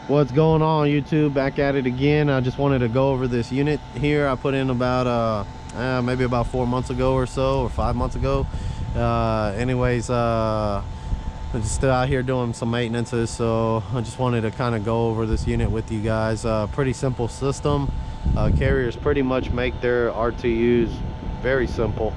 What's going on, YouTube? Back at it again. I just wanted to go over this unit here I put in about maybe about 4 months ago or so, or 5 months ago. Anyways, I'm just still out here doing some maintenances, so I just wanted to kind of go over this unit with you guys. Pretty simple system. Carriers pretty much make their RTUs very simple,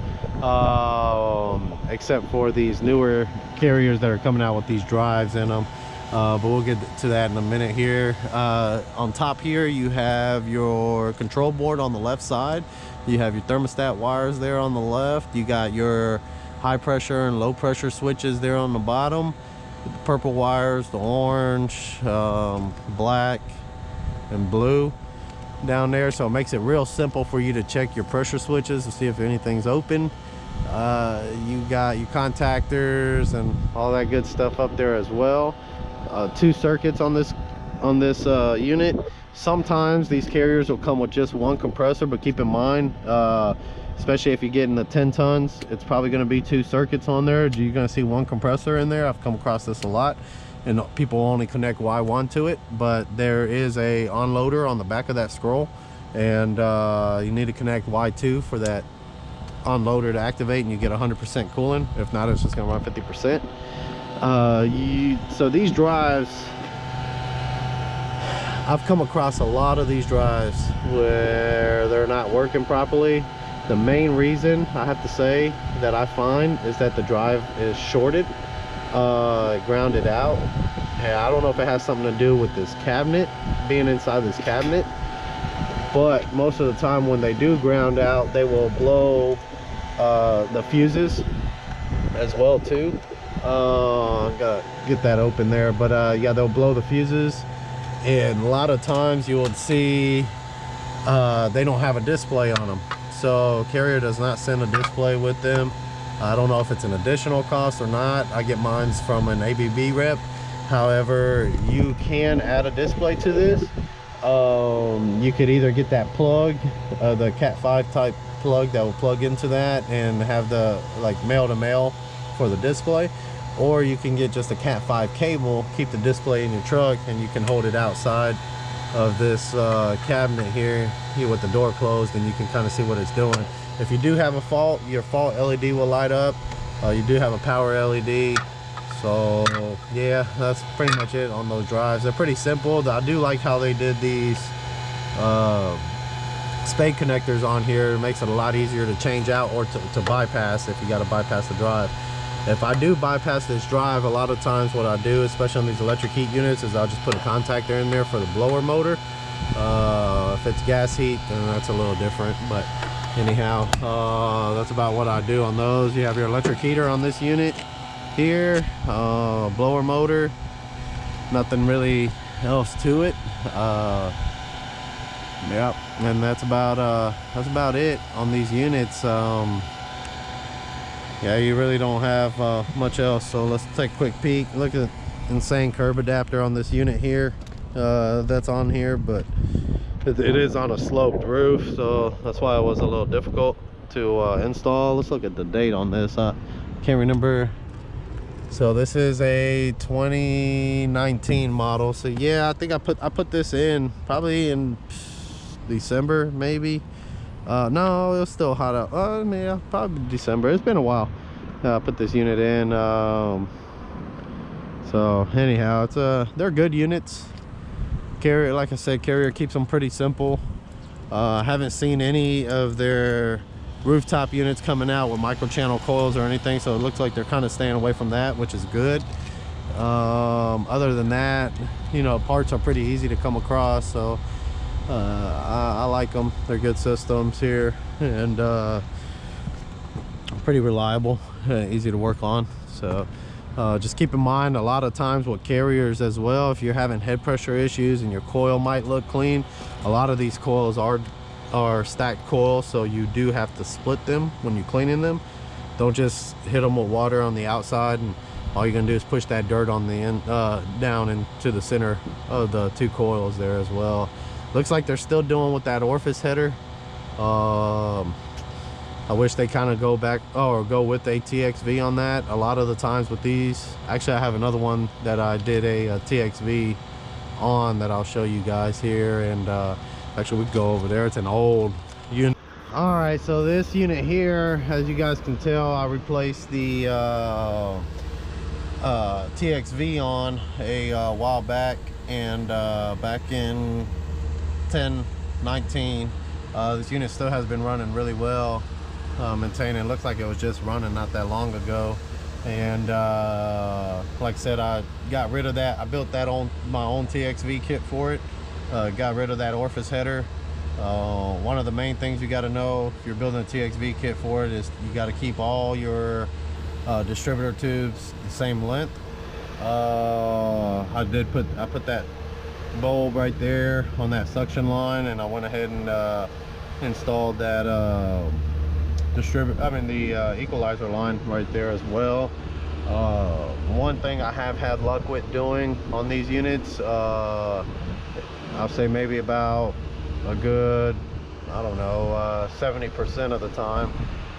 except for these newer carriers that are coming out with these drives in them. But we'll get to that in a minute here. On top here, you have your control board on the left side. You have your thermostat wires there on the left. You got your high pressure and low pressure switches there on the bottom. The purple wires, the orange, black, and blue down there. So it makes it real simple for you to check your pressure switches to see if anything's open. You got your contactors and all that good stuff up there as well. 2 circuits on this unit. Sometimes these carriers will come with just one compressor, but keep in mind, especially if you get in the 10 tons, it's probably going to be 2 circuits on there. You're going to see one compressor in there. I've come across this a lot, and people only connect Y1 to it, but there is a onloader on the back of that scroll, and you need to connect Y2 for that onloader to activate, and you get 100% cooling. If not, it's just going to run 50%. So these drives, I've come across a lot of these drives where they're not working properly. The main reason, I have to say, that I find is that the drive is shorted, grounded out. And I don't know if it has something to do with this cabinet, being inside this cabinet, but most of the time when they do ground out, they will blow the fuses as well too. Gotta get that open there, but yeah, they'll blow the fuses, and a lot of times you will see they don't have a display on them, so carrier does not send a display with them. I don't know if it's an additional cost or not. I get mine's from an ABB rep. However, you can add a display to this. You could either get that plug, the Cat 5 type plug that will plug into that and have the like male to male for the display, or you can get just a Cat 5 cable, keep the display in your truck, and you can hold it outside of this cabinet here with the door closed, and you can kind of see what it's doing. If you do have a fault, your fault LED will light up. You do have a power LED. So yeah, that's pretty much it on those drives. They're pretty simple. I do like how they did these spade connectors on here. It makes it a lot easier to change out or to bypass if you got to bypass the drive. If I do bypass this drive, a lot of times what I do, especially on these electric heat units, is I'll just put a contactor in there for the blower motor. If it's gas heat, then that's a little different, but anyhow, that's about what I do on those. You have your electric heater on this unit here, blower motor, nothing really else to it. Yep, and that's about it on these units. Yeah, you really don't have much else. So let's take a quick peek. Look at the insane curb adapter on this unit here. That's on here, but it is on a sloped roof, so that's why it was a little difficult to install. Let's look at the date on this. Can't remember. So this is a 2019 model. So yeah, I think I put this in probably in December, maybe. No, it was still hot out. Yeah, probably December. It's been a while. I put this unit in. So anyhow, it's they're good units. Carrier, like I said, carrier keeps them pretty simple. I haven't seen any of their rooftop units coming out with micro-channel coils or anything, so it looks like they're kind of staying away from that, which is good. Other than that, you know, parts are pretty easy to come across, so I like them. They're good systems here, and pretty reliable, easy to work on. So just keep in mind, a lot of times with carriers as well, if you're having head pressure issues and your coil might look clean, a lot of these coils are stacked coils, so you do have to split them when you're cleaning them. Don't just hit them with water on the outside, and all you're gonna do is push that dirt on the end down into the center of the 2 coils there as well. Looks like they're still doing with that orfice header. I wish they kind of go back or go with a TXV on that. A lot of the times with these, actually I have another one that I did a TXV on that I'll show you guys here. And actually we can go over there. It's an old unit. All right, so this unit here, as you guys can tell, I replaced the TXV on a while back, and back in 10-19. This unit still has been running really well, maintaining. It looks like it was just running not that long ago. And like I said, I got rid of that. I built that on my own TXV kit for it. Got rid of that orifice header. One of the main things you got to know if you're building a TXV kit for it is you got to keep all your distributor tubes the same length. I put that bulb right there on that suction line, and I went ahead and installed that equalizer line right there as well. One thing I have had luck with doing on these units, I'll say maybe about a good, I don't know, 70% of the time,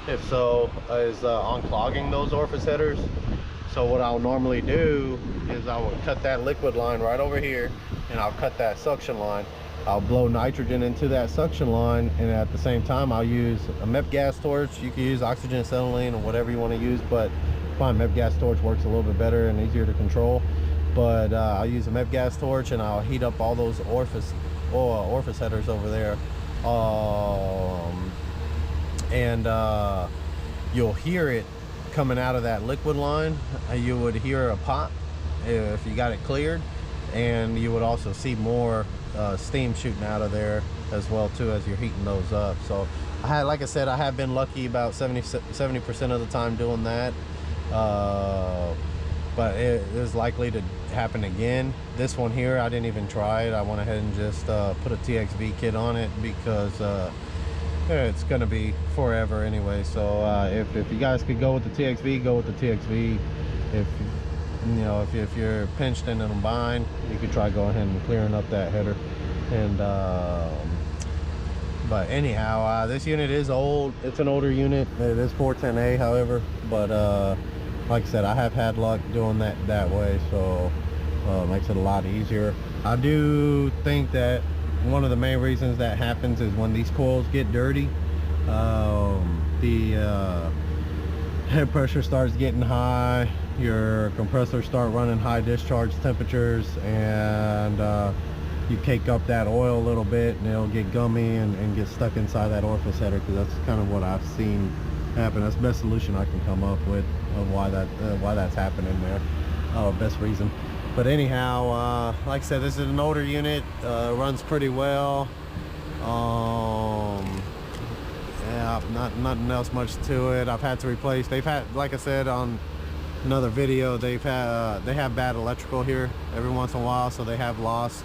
if so, is unclogging those orifice headers. So what I'll normally do is I will cut that liquid line right over here, and I'll cut that suction line. I'll blow nitrogen into that suction line, and at the same time I'll use a MEP gas torch. You can use oxygen acetylene or whatever you want to use, but I find MEP gas torch works a little bit better and easier to control. But I'll use a MEP gas torch, and I'll heat up all those orifice headers over there, and you'll hear it coming out of that liquid line. You would hear a pop if you got it cleared, and you would also see more steam shooting out of there as well too as you're heating those up. So like I said, I have been lucky about 70% of the time doing that, but it is likely to happen again. This one here, I didn't even try it. I went ahead and just put a TXV kit on it because it's gonna be forever anyway. So if you guys could go with the TXV, go with the TXV. If you're pinched in a bind, you could try going ahead and clearing up that header. And but anyhow, this unit is old. It's an older unit. It is 410A, however, but like I said, I have had luck doing that way, so makes it a lot easier. I do think that one of the main reasons that happens is when these coils get dirty, the head pressure starts getting high, your compressors start running high discharge temperatures, and you cake up that oil a little bit, and it'll get gummy and get stuck inside that orifice header, because that's kind of what I've seen happen. That's the best solution I can come up with of why that's happening there. Best reason. But anyhow, like I said, this is an older unit. Runs pretty well. Yeah, nothing else much to it. I've had to replace. They've had, like I said on another video, they have bad electrical here every once in a while, so they have lost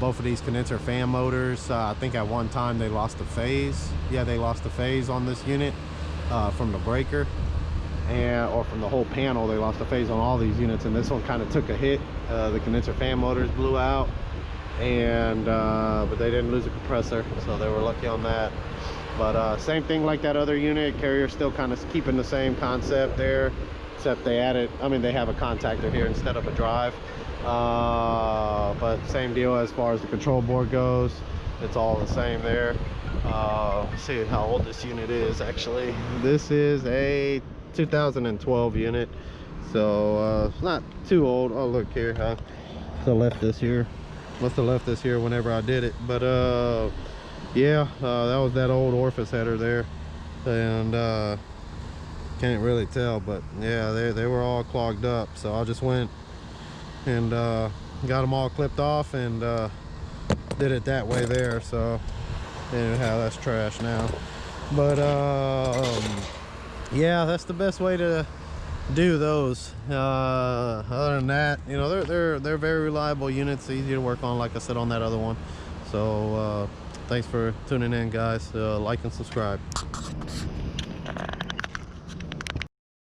both of these condenser fan motors. I think at one time they lost a phase. Yeah, they lost a phase on this unit from the breaker, or from the whole panel. They lost a phase on all these units, and this one kind of took a hit. The condenser fan motors blew out, and but they didn't lose a compressor, so they were lucky on that. But same thing like that other unit. Carrier's still kind of keeping the same concept there, except they added, they have a contactor here instead of a drive. But same deal as far as the control board goes. It's all the same there. Let's see how old this unit is. Actually, this is a 2012 unit, so it's not too old. Oh, look here, must have left this here whenever I did it. But yeah, that was that old orifice header there, and can't really tell, but yeah, they were all clogged up. So I just went and got them all clipped off and did it that way there. So anyhow, that's trash now. But yeah, that's the best way to do those. Other than that, they're very reliable units, easy to work on, like I said on that other one. So thanks for tuning in, guys. Like and subscribe.